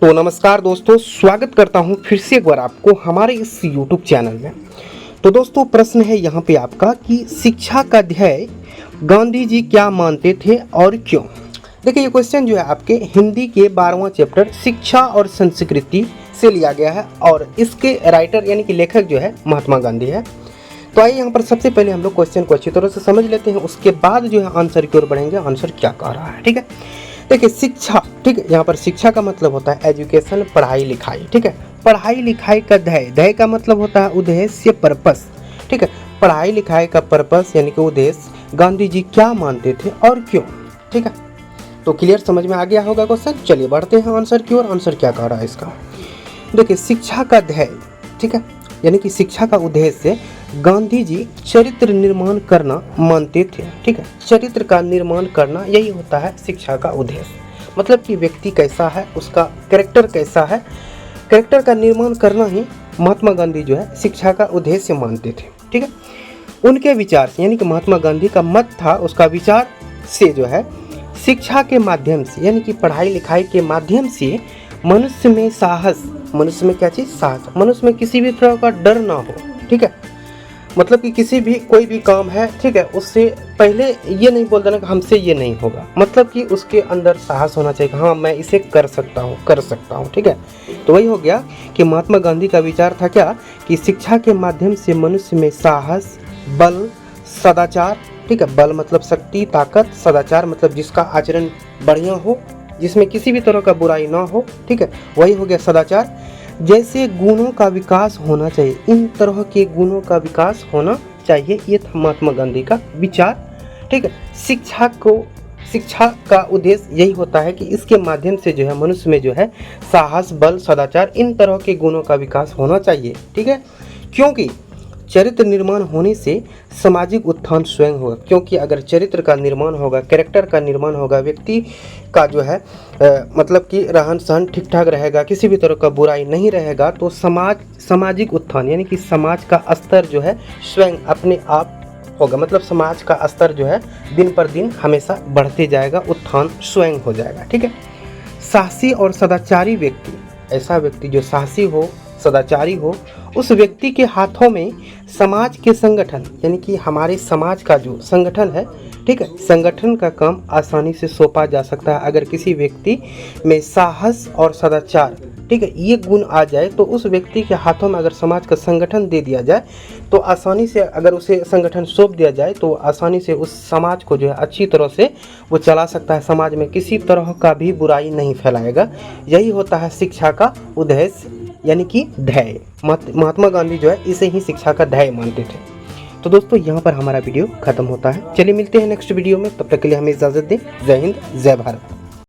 तो नमस्कार दोस्तों, स्वागत करता हूं फिर से एक बार आपको हमारे इस YouTube चैनल में। तो दोस्तों प्रश्न है यहाँ पे आपका कि शिक्षा का ध्येय गांधी जी क्या मानते थे और क्यों। देखिए ये क्वेश्चन जो है आपके हिंदी के 12वां चैप्टर शिक्षा और संस्कृति से लिया गया है और इसके राइटर यानी कि लेखक जो है महात्मा गांधी है। तो आइए यहाँ पर सबसे पहले हम लोग क्वेश्चन को अच्छी तरह से समझ लेते हैं, उसके बाद जो है आंसर की ओर बढ़ेंगे, आंसर क्या कह रहा है। ठीक है, देखिए शिक्षा, ठीक है, यहाँ पर शिक्षा का मतलब होता है एजुकेशन, पढ़ाई लिखाई। ठीक है, पढ़ाई लिखाई का ध्येय का मतलब होता है उद्देश्य, पर्पस। ठीक है, पढ़ाई लिखाई का पर्पस यानी कि उद्देश्य गांधी जी क्या मानते थे और क्यों। ठीक है, तो क्लियर समझ में आ गया होगा क्वेश्चन। चलिए बढ़ते हैं आंसर की ओर, आंसर क्या कह रहा है इसका। देखिए शिक्षा का ध्येय, ठीक है, यानी कि शिक्षा का उद्देश्य गांधी जी चरित्र निर्माण करना मानते थे। ठीक है, चरित्र का निर्माण करना यही होता है शिक्षा का उद्देश्य। मतलब कि व्यक्ति कैसा है, उसका कैरेक्टर कैसा है, कैरेक्टर का निर्माण करना ही महात्मा गांधी जो है शिक्षा का उद्देश्य मानते थे। ठीक है, उनके विचार से यानी कि महात्मा गांधी का मत था, उसका विचार से जो है शिक्षा के माध्यम से यानी कि पढ़ाई लिखाई के माध्यम से मनुष्य में साहस, मनुष्य में क्या चीज़, साहस, मनुष्य में किसी भी तरह का डर ना हो। ठीक है, मतलब कि किसी भी कोई भी काम है, ठीक है, उससे पहले ये नहीं बोल देना कि हमसे ये नहीं होगा, मतलब कि उसके अंदर साहस होना चाहिए, हाँ मैं इसे कर सकता हूँ। ठीक है, तो वही हो गया कि महात्मा गांधी का विचार था क्या कि शिक्षा के माध्यम से मनुष्य में साहस, बल, सदाचार, ठीक है, बल मतलब शक्ति ताकत, सदाचार मतलब जिसका आचरण बढ़िया हो, जिसमें किसी भी तरह का बुराई ना हो। ठीक है, वही हो गया सदाचार, जैसे गुणों का विकास होना चाहिए, इन तरह के गुणों का विकास होना चाहिए, ये था महात्मा गांधी का विचार। ठीक है, शिक्षा का उद्देश्य यही होता है कि इसके माध्यम से जो है मनुष्य में जो है साहस, बल, सदाचार, इन तरह के गुणों का विकास होना चाहिए। ठीक है, क्योंकि चरित्र निर्माण होने से सामाजिक उत्थान स्वयं होगा। क्योंकि अगर चरित्र का निर्माण होगा, कैरेक्टर का निर्माण होगा, व्यक्ति का जो है मतलब कि रहन सहन ठीक ठाक रहेगा, किसी भी तरह का बुराई नहीं रहेगा, तो सामाजिक उत्थान यानी कि समाज का स्तर जो है स्वयं अपने आप होगा। मतलब समाज का स्तर जो है दिन पर दिन हमेशा बढ़ते जाएगा, उत्थान स्वयं हो जाएगा। ठीक है, साहसी और सदाचारी व्यक्ति, ऐसा व्यक्ति जो साहसी हो, सदाचारी हो, उस व्यक्ति के हाथों में समाज के संगठन यानी कि हमारे समाज का जो संगठन है, ठीक है, संगठन का काम आसानी से सौंपा जा सकता है। अगर किसी व्यक्ति में साहस और सदाचार, ठीक है, ये गुण आ जाए तो उस व्यक्ति के हाथों में अगर समाज का संगठन दे दिया जाए तो आसानी से, अगर उसे संगठन सौंप दिया जाए तो आसानी से उस समाज को जो है अच्छी तरह से वो चला सकता है, समाज में किसी तरह का भी बुराई नहीं फैलाएगा। यही होता है शिक्षा का उद्देश्य यानी कि ध्येय। महात्मा गांधी जो है इसे ही शिक्षा का ध्येय मानते थे। तो दोस्तों यहाँ पर हमारा वीडियो खत्म होता है। चलिए मिलते हैं नेक्स्ट वीडियो में, तब तक के लिए हमें इजाज़त दें। जय हिंद, जय भारत।